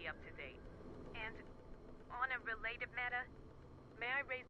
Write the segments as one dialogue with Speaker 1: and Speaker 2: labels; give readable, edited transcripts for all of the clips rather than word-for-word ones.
Speaker 1: me up to date. And on a related matter, may I raise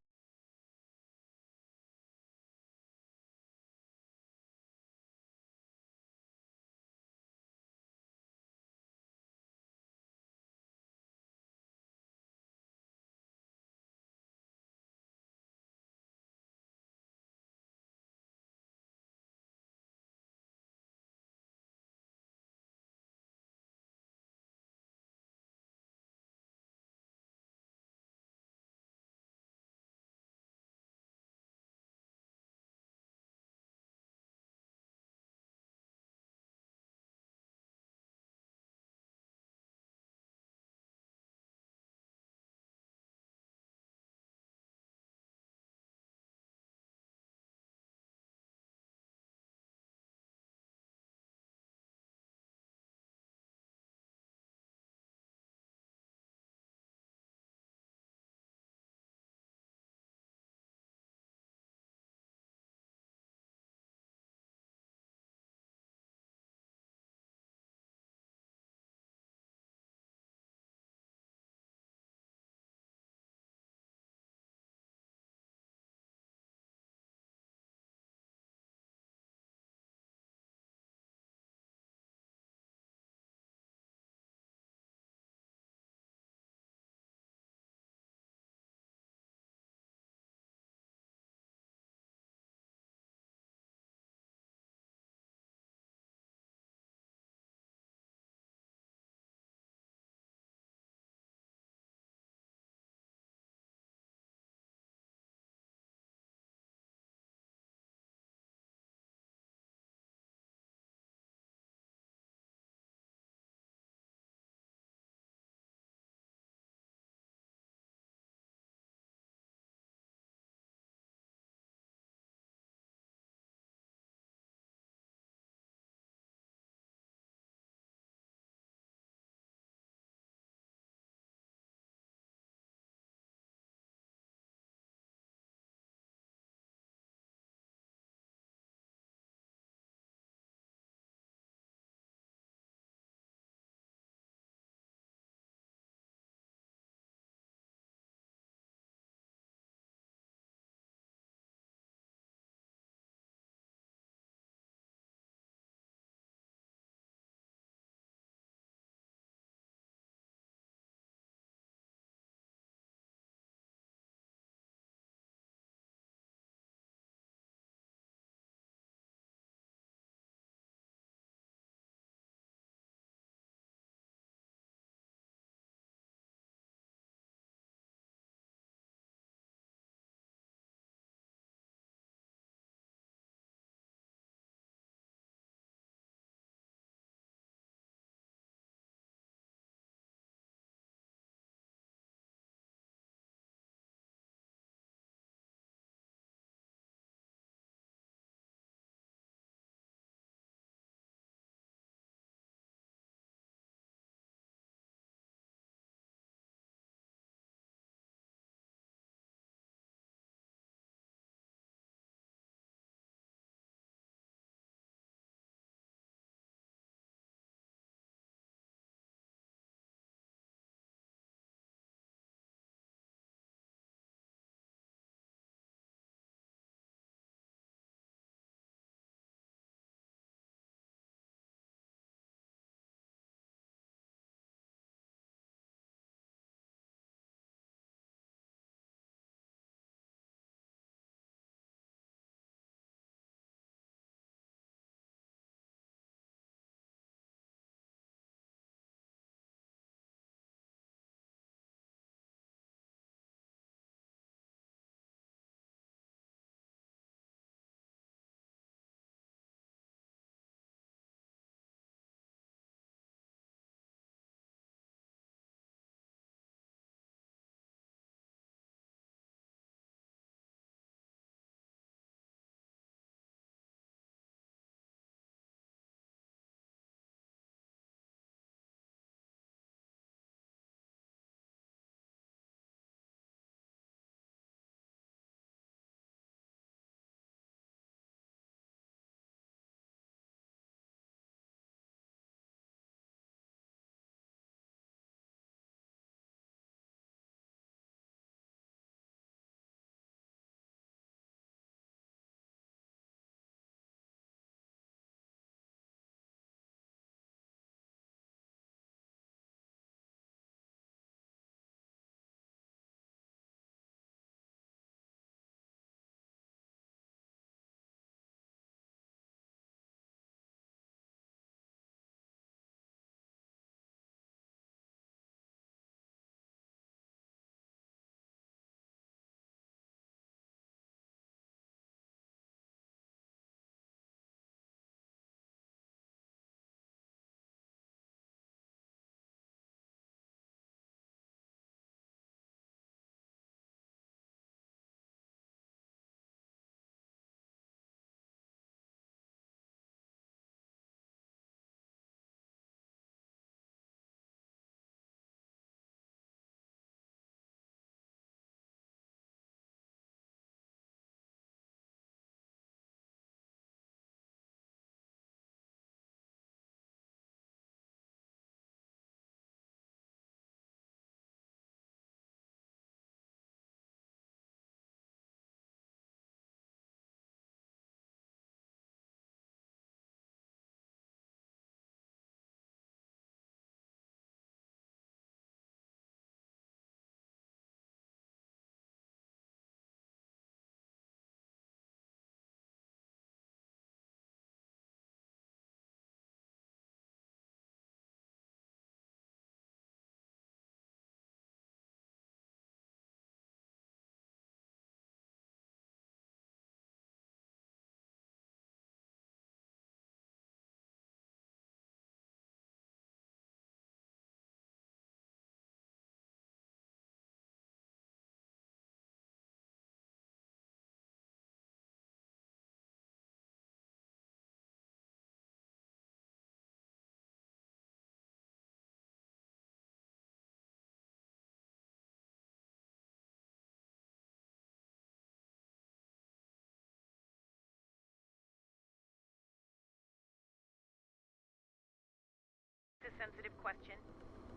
Speaker 1: sensitive question.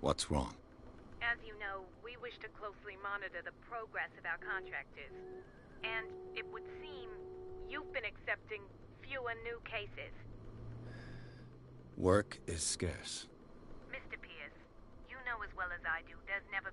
Speaker 2: What's wrong?
Speaker 1: As you know, we wish to closely monitor the progress of our contractors. And it would seem you've been accepting fewer new cases.
Speaker 2: Work is scarce.
Speaker 1: Mr. Pierce, you know as well as I do, there's never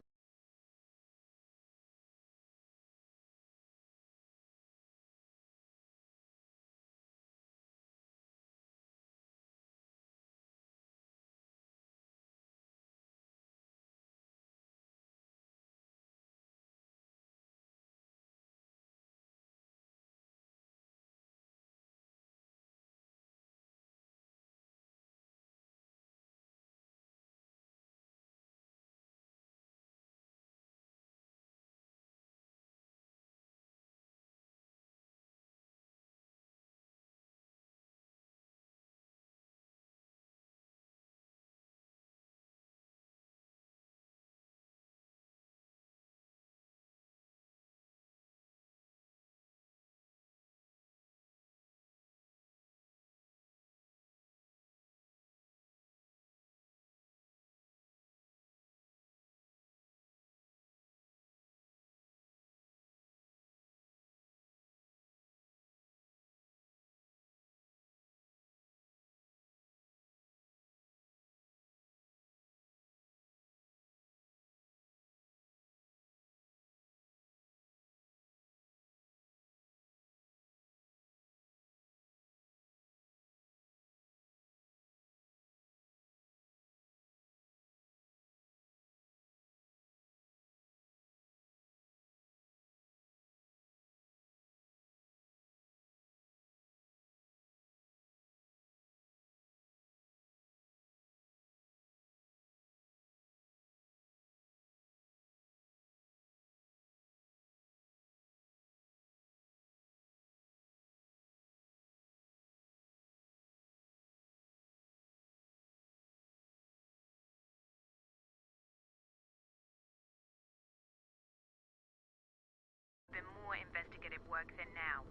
Speaker 1: been more investigative work than now.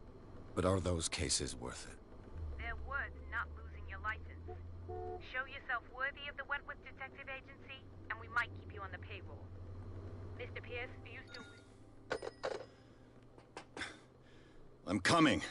Speaker 2: But are those cases worth it?
Speaker 1: They're worth not losing your license. Show yourself worthy of the Wentworth Detective Agency, and we might keep you on the payroll. Mr. Pierce, do you still...
Speaker 2: I'm coming.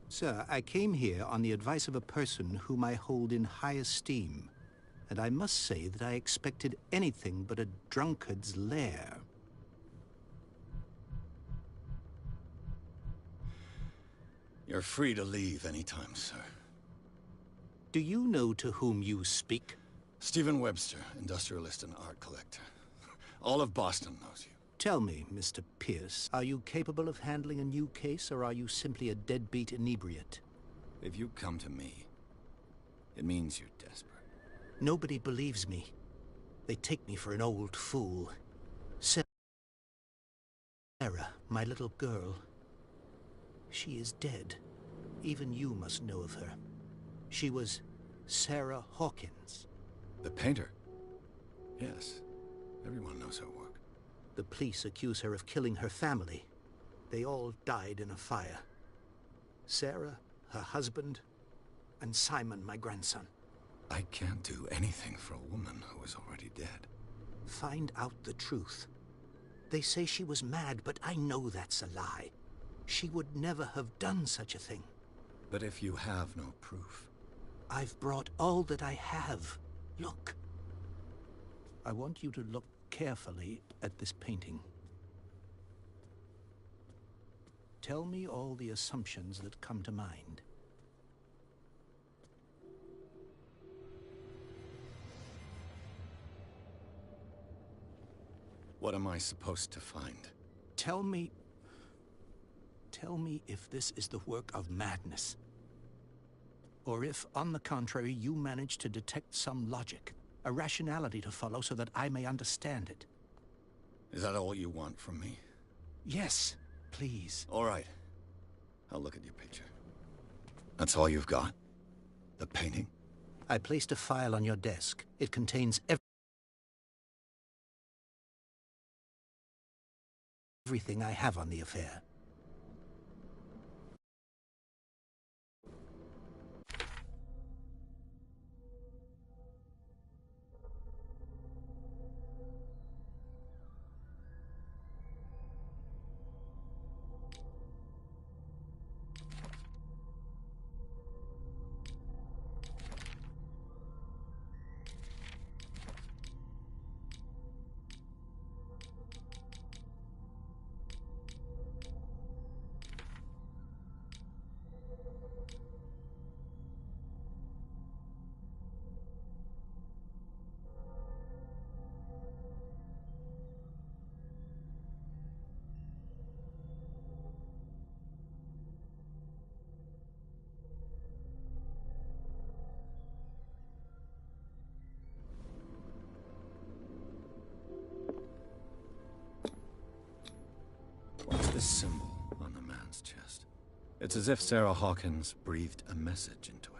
Speaker 3: Sir, I came here on the advice of a person whom I hold in high esteem, and I must say that I expected anything but a drunkard's lair.
Speaker 2: You're free to leave anytime, sir.
Speaker 3: Do you know to whom you speak?
Speaker 2: Stephen Webster, industrialist and art collector. All of Boston knows you.
Speaker 3: Tell me, Mr. Pierce, are you capable of handling a new case, or are you simply a deadbeat inebriate?
Speaker 2: If you come to me, it means you're desperate.
Speaker 3: Nobody believes me. They take me for an old fool. Sarah, my little girl. She is dead. Even you must know of her. She was Sarah Hawkins.
Speaker 2: The painter? Yes. Everyone knows her work.
Speaker 3: The police accuse her of killing her family. They all died in a fire. Sarah, her husband, and Simon, my grandson.
Speaker 2: I can't do anything for a woman who is already dead.
Speaker 3: Find out the truth. They say she was mad, but I know that's a lie. She would never have done such a thing.
Speaker 2: But if you have no proof...
Speaker 3: I've brought all that I have. Look. I want you to look carefully at this painting. Tell me all the assumptions that come to mind.
Speaker 2: What am I supposed to find?
Speaker 3: Tell me if this is the work of madness. Or if, on the contrary, you manage to detect some logic, a rationality to follow so that I may understand it.
Speaker 2: Is that all you want from me?
Speaker 3: Yes, please.
Speaker 2: All right. I'll look at your picture. That's all you've got? The painting?
Speaker 3: I placed a file on your desk. It contains every everything I have on the affair.
Speaker 2: What's this symbol on the man's chest? It's as if Sarah Hawkins breathed a message into it.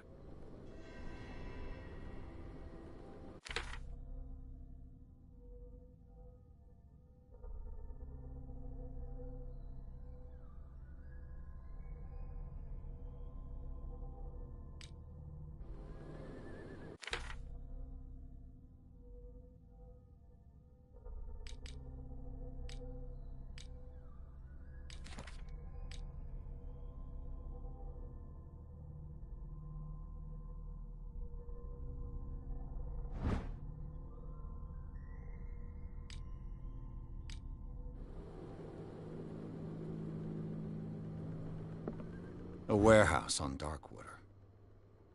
Speaker 2: A warehouse on Darkwater.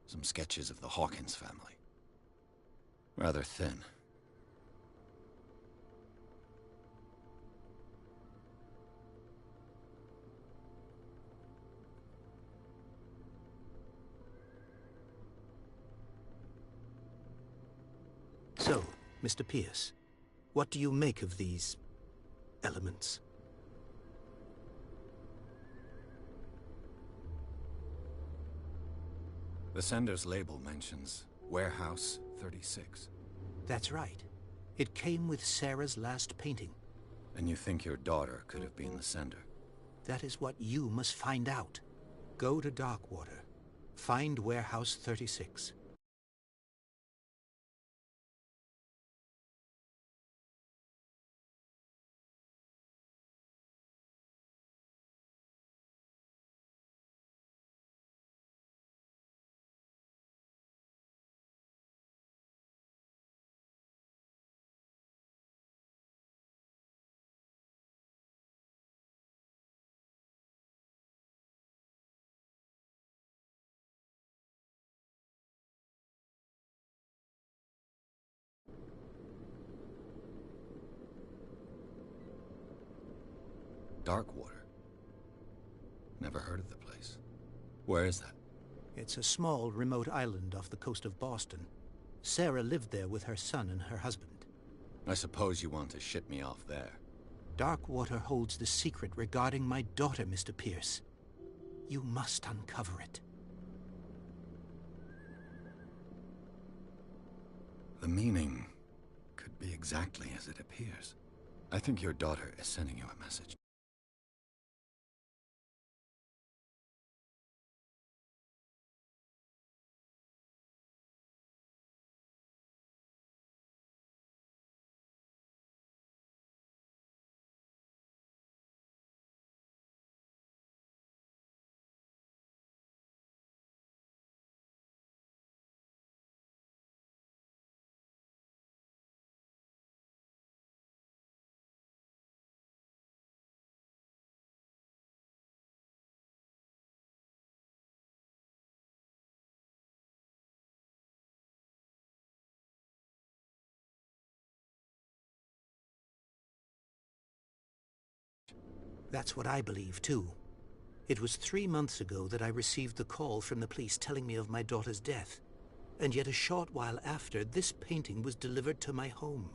Speaker 2: Some sketches of the Hawkins family. Rather thin.
Speaker 3: So, Mr. Pierce, what do you make of these elements?
Speaker 2: The sender's label mentions Warehouse 36.
Speaker 3: That's right. It came with Sarah's last painting.
Speaker 2: And you think your daughter could have been the sender?
Speaker 3: That is what you must find out. Go to Darkwater. Find Warehouse 36.
Speaker 2: Darkwater? Never heard of the place. Where is that?
Speaker 3: It's a small, remote island off the coast of Boston. Sarah lived there with her son and her husband.
Speaker 2: I suppose you want to ship me off there.
Speaker 3: Darkwater holds the secret regarding my daughter, Mr. Pierce. You must uncover it.
Speaker 2: The meaning could be exactly as it appears. I think your daughter is sending you a message.
Speaker 3: That's what I believe, too. It was 3 months ago that I received the call from the police telling me of my daughter's death. And yet a short while after, this painting was delivered to my home.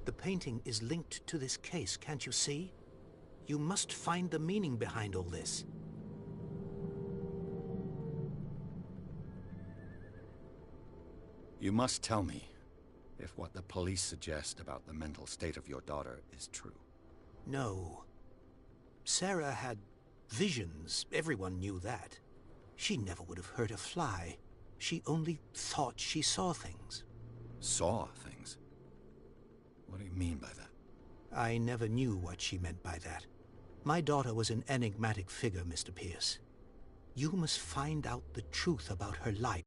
Speaker 3: The painting is linked to this case, can't you see? You must find the meaning behind all this.
Speaker 2: You must tell me if what the police suggest about the mental state of your daughter is true.
Speaker 3: No. Sarah had visions. Everyone knew that. She never would have hurt a fly. She only thought she saw things.
Speaker 2: Saw things? What do you mean by that?
Speaker 3: I never knew what she meant by that. My daughter was an enigmatic figure, Mr. Pierce. You must find out the truth about her life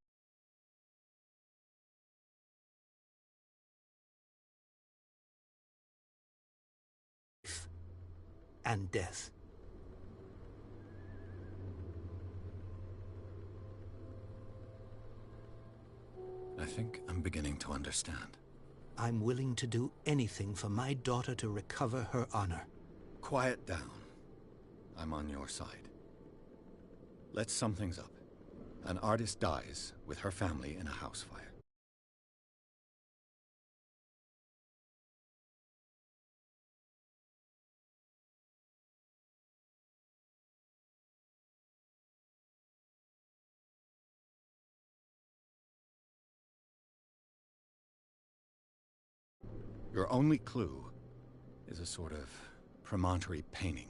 Speaker 3: and death.
Speaker 2: I think I'm beginning to understand.
Speaker 3: I'm willing to do anything for my daughter to recover her honor.
Speaker 2: Quiet down. I'm on your side. Let's sum things up. An artist dies with her family in a house fire. Your only clue is a sort of promontory painting.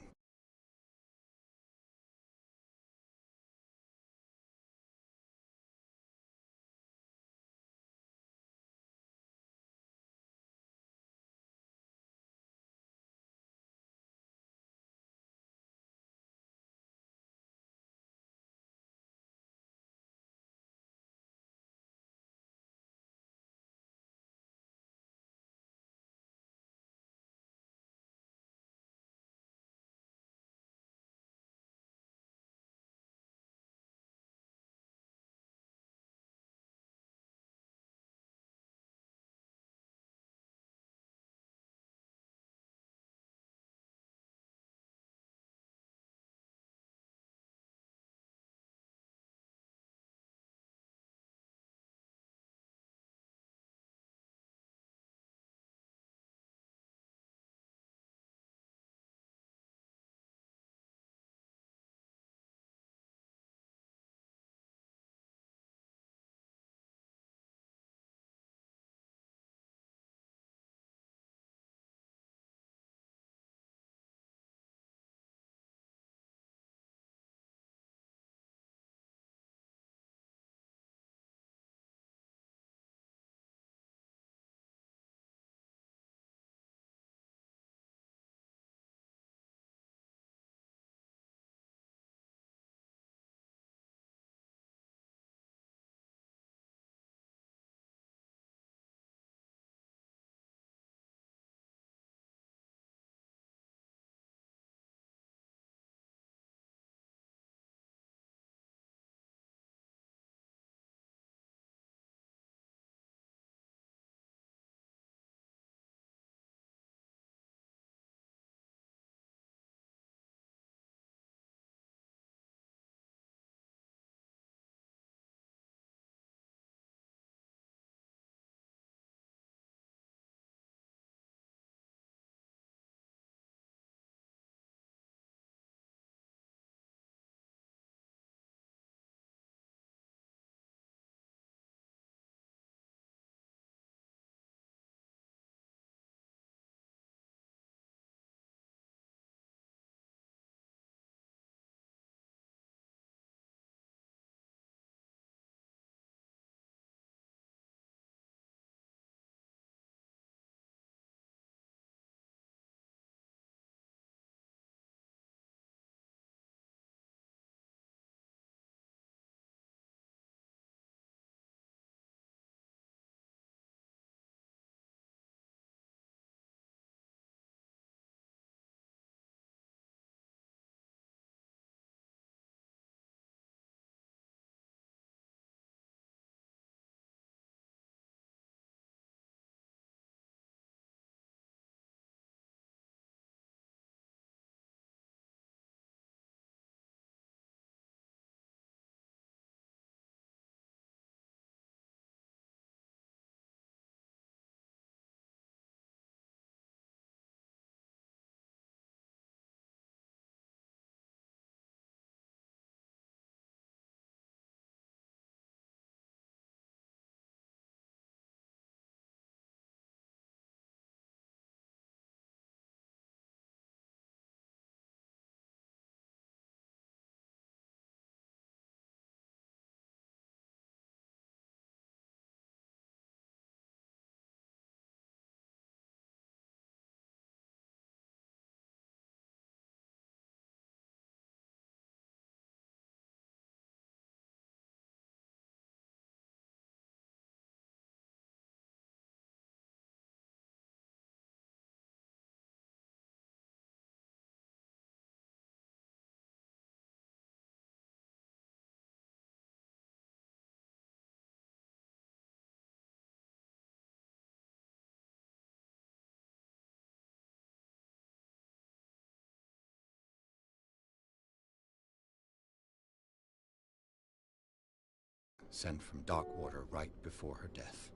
Speaker 2: sent from Darkwater right before her death.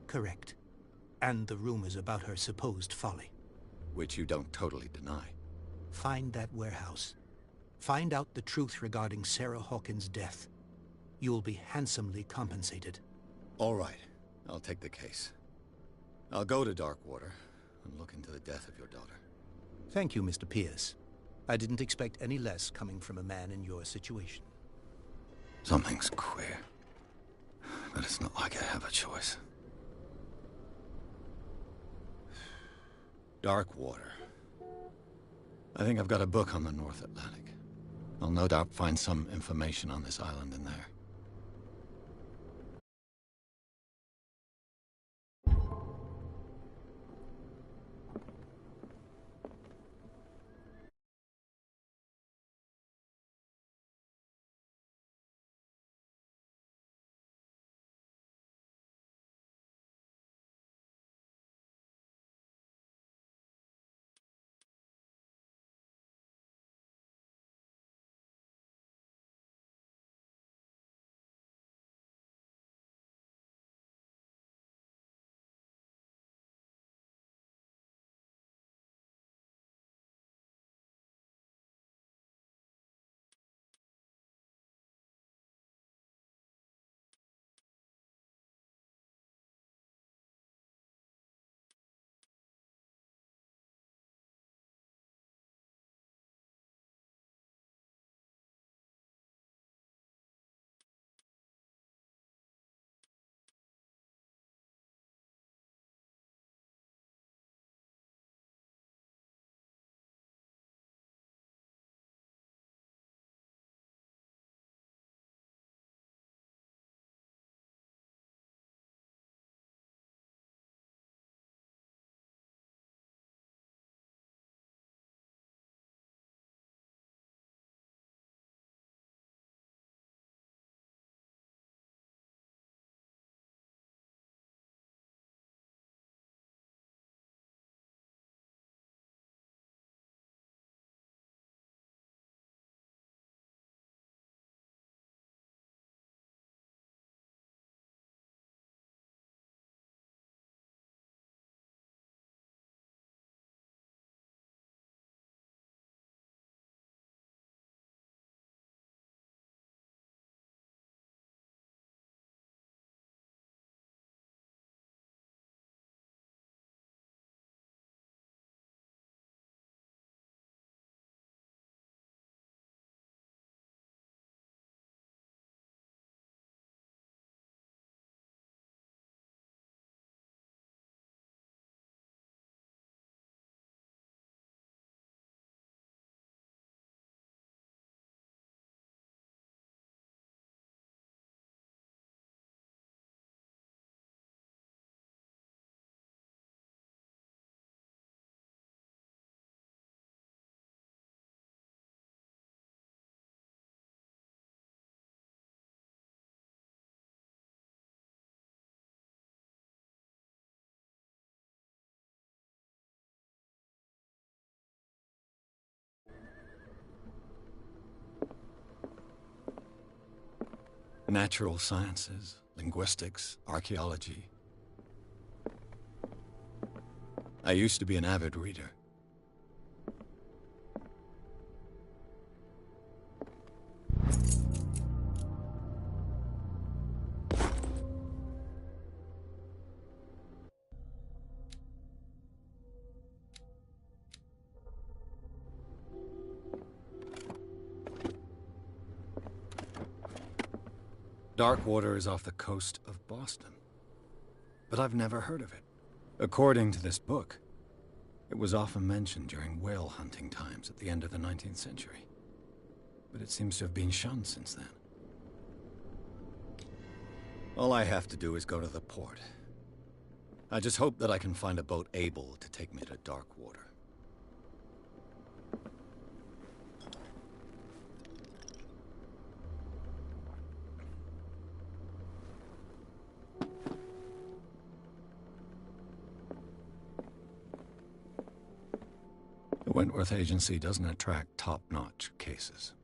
Speaker 3: Correct. And the rumors about her supposed folly.
Speaker 2: Which you don't totally deny.
Speaker 3: Find that warehouse. Find out the truth regarding Sarah Hawkins' death. You'll be handsomely compensated.
Speaker 2: All right. I'll take the case. I'll go to Darkwater and look into the death of your daughter.
Speaker 3: Thank you, Mr. Pierce. I didn't expect any less coming from a man in your situation.
Speaker 2: Something's queer. But it's not like I have a choice. Darkwater. I think I've got a book on the North Atlantic. I'll no doubt find some information on this island in there. Natural sciences, linguistics, archaeology. I used to be an avid reader. Darkwater is off the coast of Boston, but I've never heard of it. According to this book, it was often mentioned during whale hunting times at the end of the 19th century, but it seems to have been shunned since then. All I have to do is go to the port. I just hope that I can find a boat able to take me to Darkwater. The Wentworth Agency doesn't attract top-notch cases.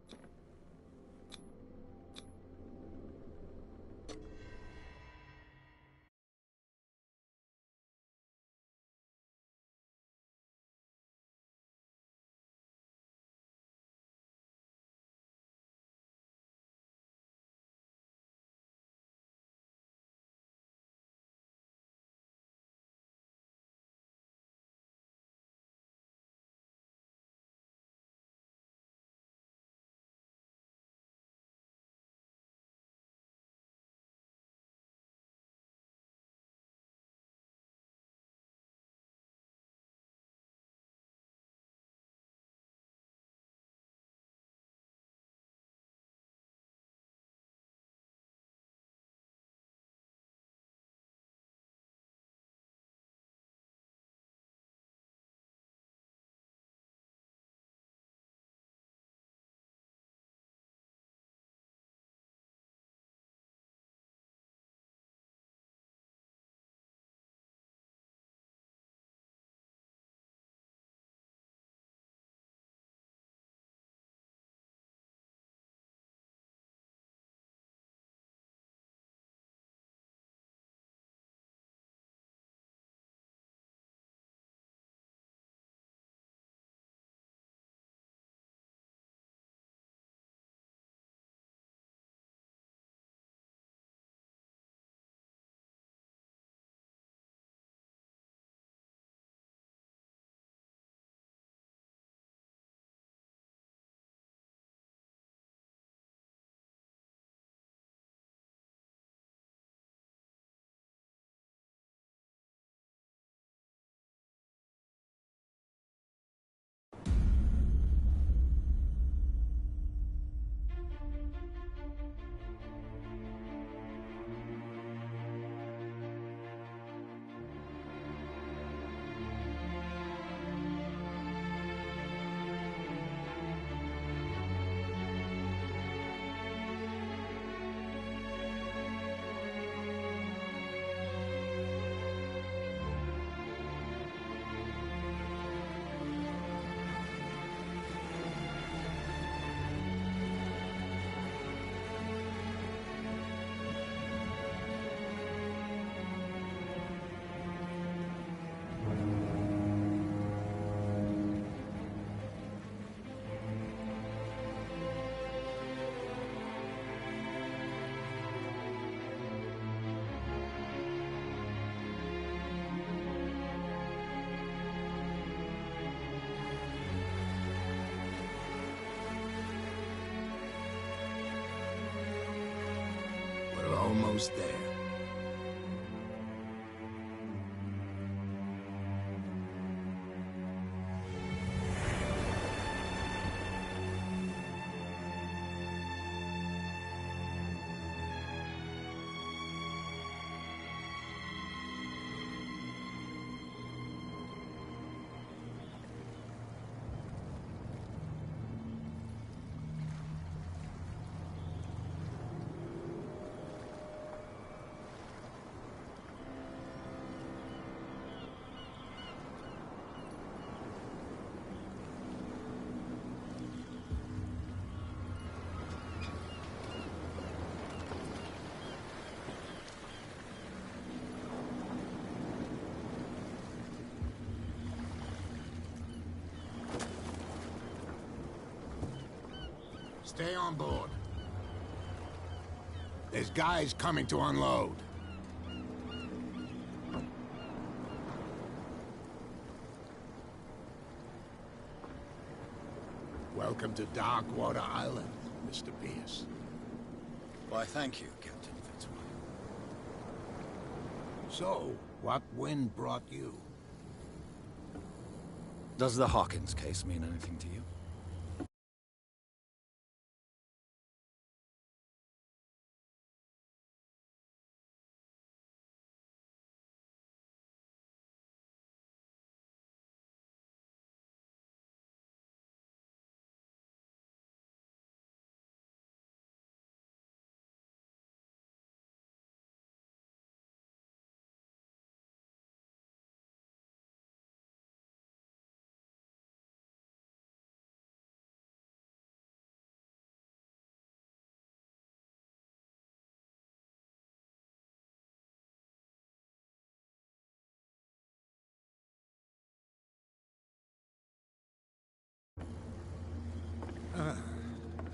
Speaker 4: almost there. Stay on board. There's guys coming to unload. Welcome to Darkwater Island, Mr. Pierce.
Speaker 2: Why, thank you, Captain Fitzroy.
Speaker 4: So, what wind brought you?
Speaker 2: Does the Hawkins case mean anything to you?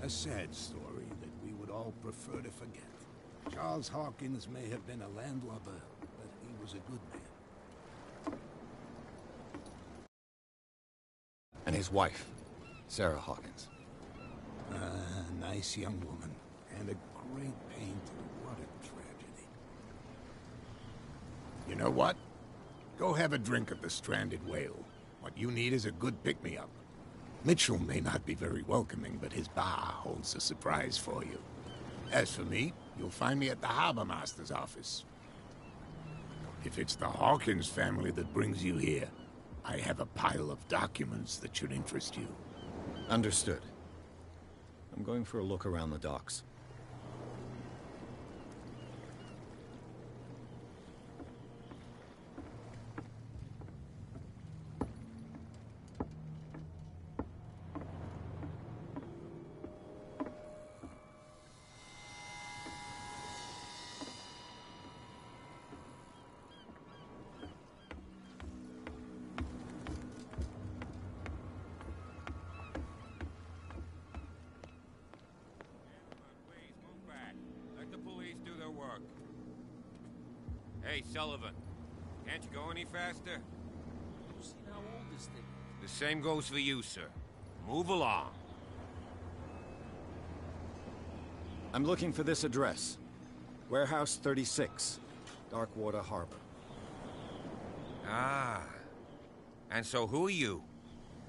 Speaker 4: A sad story that we would all prefer to forget. Charles Hawkins may have been a landlubber, but he was a good man.
Speaker 2: And his wife, Sarah Hawkins.
Speaker 4: Nice young woman, and a great painter. What a tragedy. You know what? Go have a drink at the Stranded Whale. What you need is a good pick-me-up. Mitchell may not be very welcoming, but his bar holds a surprise for you. As for me, you'll find me at the Harbor Master's office. If it's the Hawkins family that brings you here, I have a pile of documents that should interest you.
Speaker 2: Understood. I'm going for a look around the docks.
Speaker 5: Hey, Sullivan. Can't you go any faster?
Speaker 6: You seen how old this thing is?
Speaker 5: The same goes for you, sir. Move along.
Speaker 2: I'm looking for this address. Warehouse 36, Darkwater Harbor.
Speaker 5: Ah. And so who are you?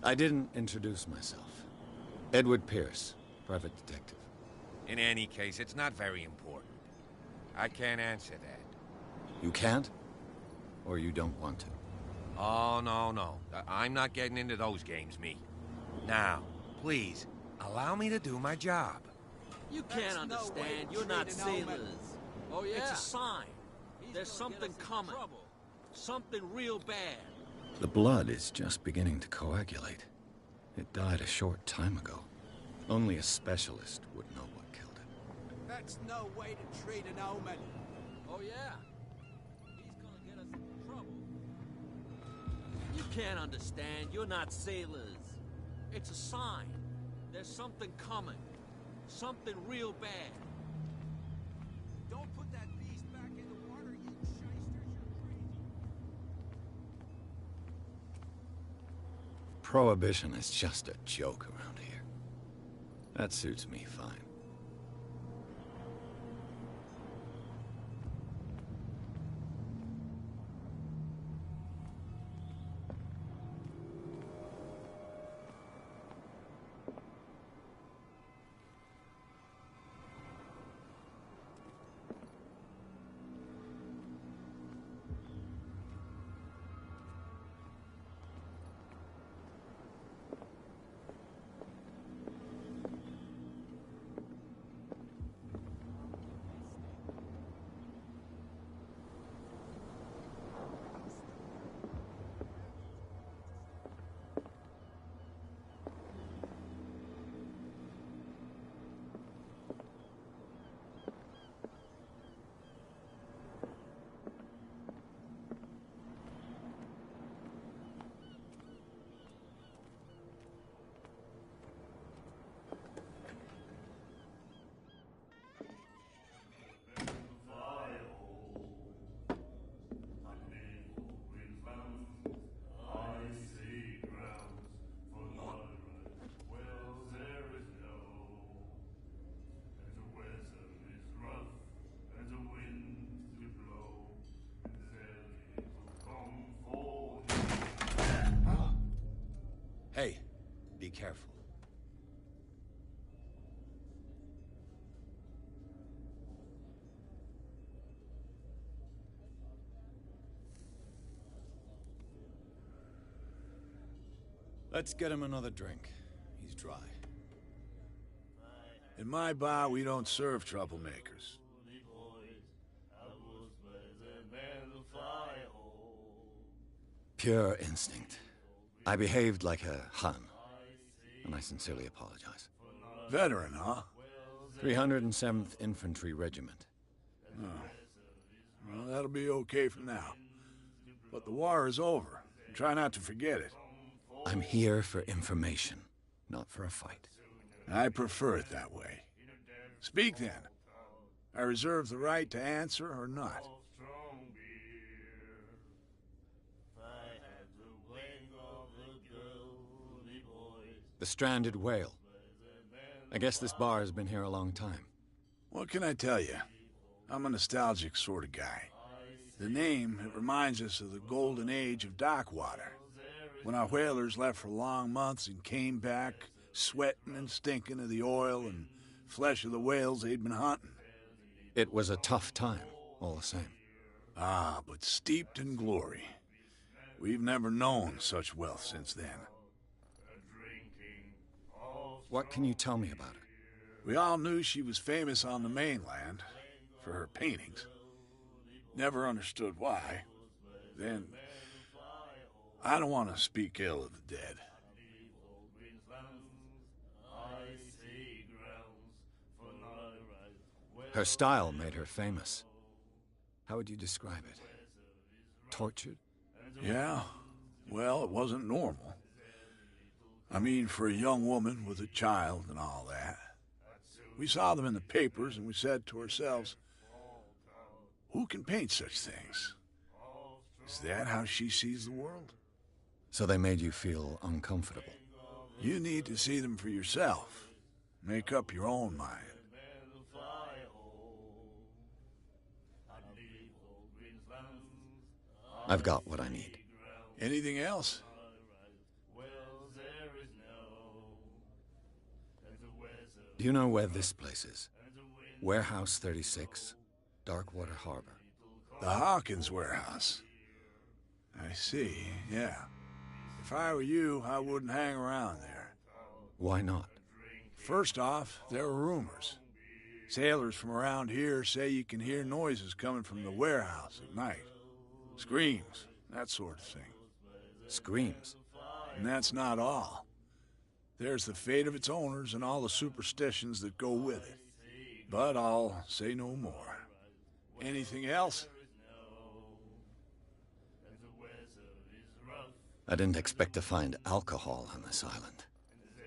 Speaker 2: I didn't introduce myself. Edward Pierce, private detective.
Speaker 5: In any case, it's not very important. I can't answer that.
Speaker 2: You can't? Or you don't want to?
Speaker 5: Oh, no. I'm not getting into those games, me. Now, please, allow me to do my job.
Speaker 6: You can't understand. You're not sailors. Oh, yeah? It's a sign. There's something coming. Something real bad.
Speaker 2: The blood is just beginning to coagulate. It died a short time ago. Only a specialist would know what killed it.
Speaker 7: That's no way to treat an omen.
Speaker 6: Oh, yeah? He's gonna get us in trouble. You can't understand. You're not sailors. It's a sign. There's something coming. Something real bad.
Speaker 7: Don't put that beast back in the water, you shysters. You're crazy.
Speaker 2: Prohibition is just a joke around here. That suits me fine. Hey, be careful. Let's get him another drink. He's dry.
Speaker 8: In my bar, we don't serve troublemakers.
Speaker 2: Pure instinct. I behaved like a Hun, and I sincerely apologize.
Speaker 8: Veteran, huh?
Speaker 2: 307th Infantry Regiment.
Speaker 8: Oh. Well, that'll be okay for now. But the war is over. Try not to forget it.
Speaker 2: I'm here for information, not for a fight.
Speaker 8: I prefer it that way. Speak then. I reserve the right to answer or not.
Speaker 2: The Stranded Whale. I guess this bar has been here a long time.
Speaker 8: What can I tell you? I'm a nostalgic sort of guy. The name, it reminds us of the golden age of Darkwater, when our whalers left for long months and came back sweating and stinking of the oil and flesh of the whales they'd been hunting.
Speaker 2: It was a tough time, all the same.
Speaker 8: Ah, but steeped in glory. We've never known such wealth since then.
Speaker 2: What can you tell me about her?
Speaker 8: We all knew she was famous on the mainland for her paintings. Never understood why. Then, I don't want to speak ill of the dead.
Speaker 2: Her style made her famous. How would you describe it? Tortured?
Speaker 8: Yeah, well, it wasn't normal. I mean, for a young woman with a child and all that. We saw them in the papers and we said to ourselves, who can paint such things? Is that how she sees the world?
Speaker 2: So they made you feel uncomfortable?
Speaker 8: You need to see them for yourself. Make up your own mind.
Speaker 2: I've got what I need.
Speaker 8: Anything else?
Speaker 2: Do you know where this place is? Warehouse 36, Darkwater Harbor.
Speaker 8: The Hawkins warehouse. I see, yeah. If I were you, I wouldn't hang around there.
Speaker 2: Why not?
Speaker 8: First off, there are rumors. Sailors from around here say you can hear noises coming from the warehouse at night. Screams, that sort of thing.
Speaker 2: Screams?
Speaker 8: And that's not all. There's the fate of its owners and all the superstitions that go with it. But I'll say no more. Anything else?
Speaker 2: I didn't expect to find alcohol on this island.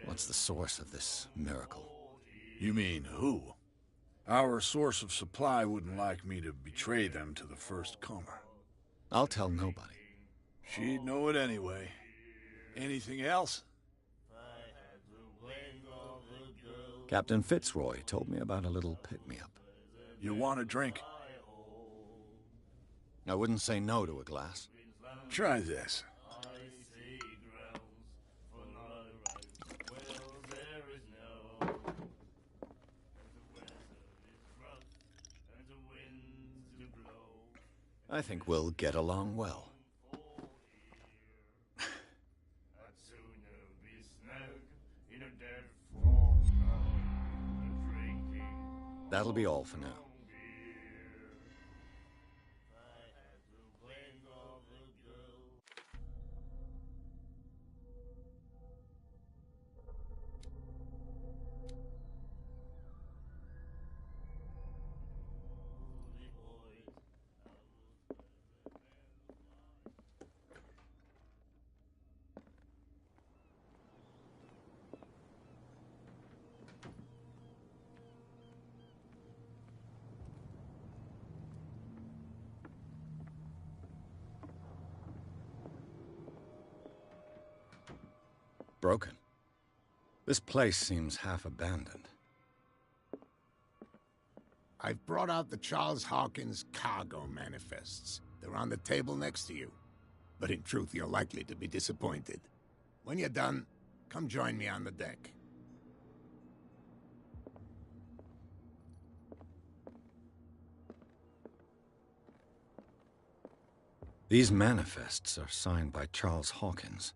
Speaker 2: What's the source of this miracle?
Speaker 8: You mean who? Our source of supply wouldn't like me to betray them to the first comer.
Speaker 2: I'll tell nobody.
Speaker 8: She'd know it anyway. Anything else?
Speaker 2: Captain Fitzroy told me about a little pick-me-up.
Speaker 8: You want a drink?
Speaker 2: I wouldn't say no to a glass.
Speaker 8: Try this.
Speaker 2: I think we'll get along well. That'll be all for now. Broken. This place seems half abandoned.
Speaker 4: I've brought out the Charles Hawkins cargo manifests. They're on the table next to you. But in truth, you're likely to be disappointed. When you're done, Come join me on the deck.
Speaker 2: These manifests are signed by Charles Hawkins,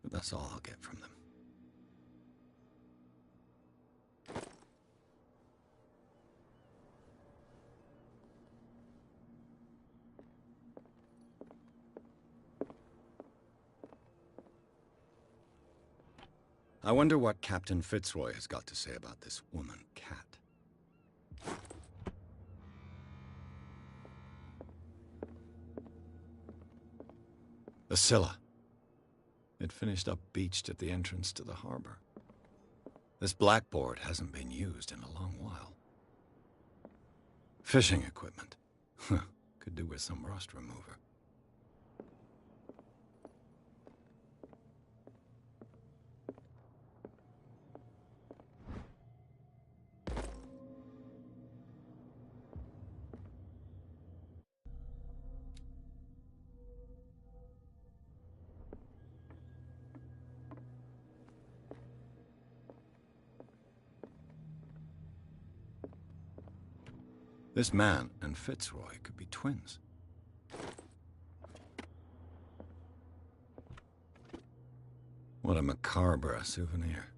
Speaker 2: but that's all I'll get from them. I wonder what Captain Fitzroy has got to say about this woman, Cat. The Scylla. It finished up beached at the entrance to the harbor. This blackboard hasn't been used in a long while. Fishing equipment. Could do with some rust remover. This man and Fitzroy could be twins. What a macabre souvenir.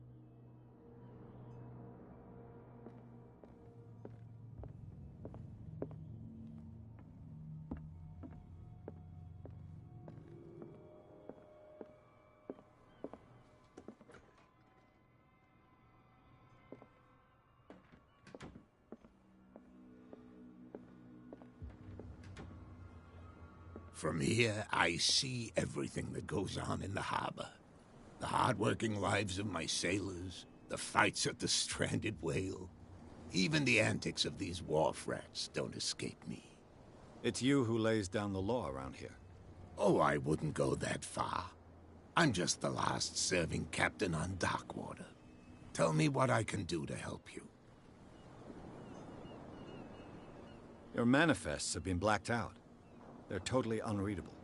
Speaker 4: From here, I see everything that goes on in the harbor. The hard-working lives of my sailors, the fights at the stranded whale. Even the antics of these wharf rats don't escape me.
Speaker 2: It's you who lays down the law around here.
Speaker 4: Oh, I wouldn't go that far. I'm just the last serving captain on Darkwater. Tell me what I can do to help you.
Speaker 2: Your manifests have been blacked out. They're totally unreadable.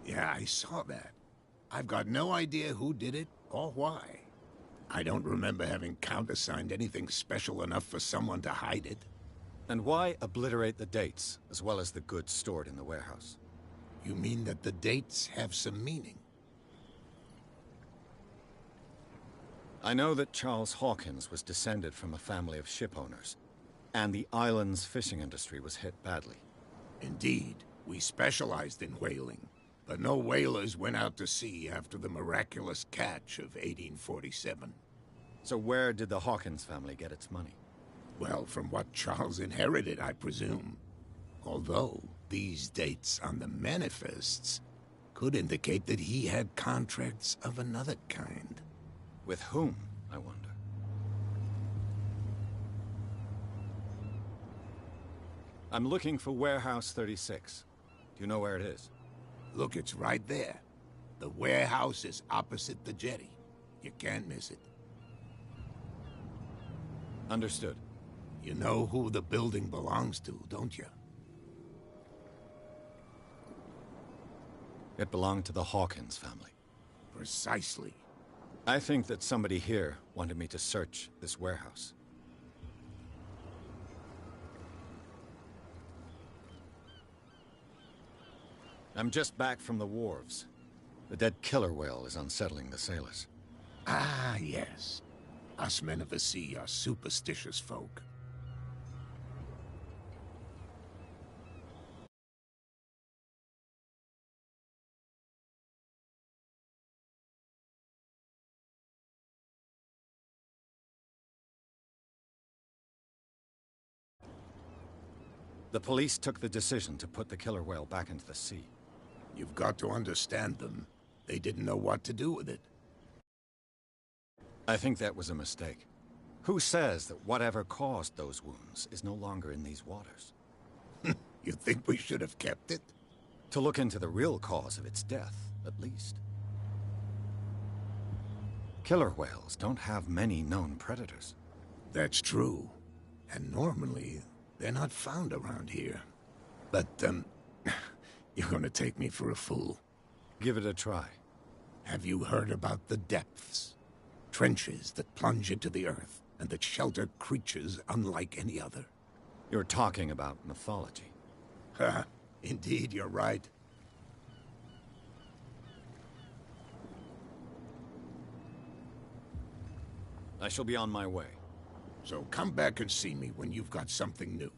Speaker 4: Yeah, I saw that. I've got no idea who did it or why. I don't remember having countersigned anything special enough for someone to hide it.
Speaker 2: And why obliterate the dates, as well as the goods stored in the warehouse?
Speaker 4: You mean that the dates have some meaning?
Speaker 2: I know that Charles Hawkins was descended from a family of ship owners, and the island's fishing industry was hit badly.
Speaker 4: Indeed. We specialized in whaling, but no whalers went out to sea after the miraculous catch of 1847.
Speaker 2: So where did the Hawkins family get its money?
Speaker 4: Well, from what Charles inherited, I presume. Although, these dates on the manifests could indicate that he had contracts of another kind.
Speaker 2: With whom, I wonder? I'm looking for Warehouse 36. Do you know where it is?
Speaker 4: Look, it's right there. The warehouse is opposite the jetty. You can't miss it.
Speaker 2: Understood.
Speaker 4: You know who the building belongs to, don't you?
Speaker 2: It belonged to the Hawkins family.
Speaker 4: Precisely.
Speaker 2: I think that somebody here wanted me to search this warehouse. I'm just back from the wharves. The dead killer whale is unsettling the sailors.
Speaker 4: Ah, yes. Us men of the sea are superstitious folk.
Speaker 2: The police took the decision to put the killer whale back into the sea.
Speaker 4: You've got to understand them. They didn't know what to do with it.
Speaker 2: I think that was a mistake. Who says that whatever caused those wounds is no longer in these waters?
Speaker 4: You think we should have kept it?
Speaker 2: To look into the real cause of its death, at least. Killer whales don't have many known predators.
Speaker 4: That's true. And normally, they're not found around here. But, you're gonna take me for a fool.
Speaker 2: Give it a try.
Speaker 4: Have you heard about the depths? Trenches that plunge into the earth and that shelter creatures unlike any other.
Speaker 2: You're talking about mythology.
Speaker 4: Ha! Indeed, you're right.
Speaker 2: I shall be on my way.
Speaker 4: So come back and see me when you've got something new.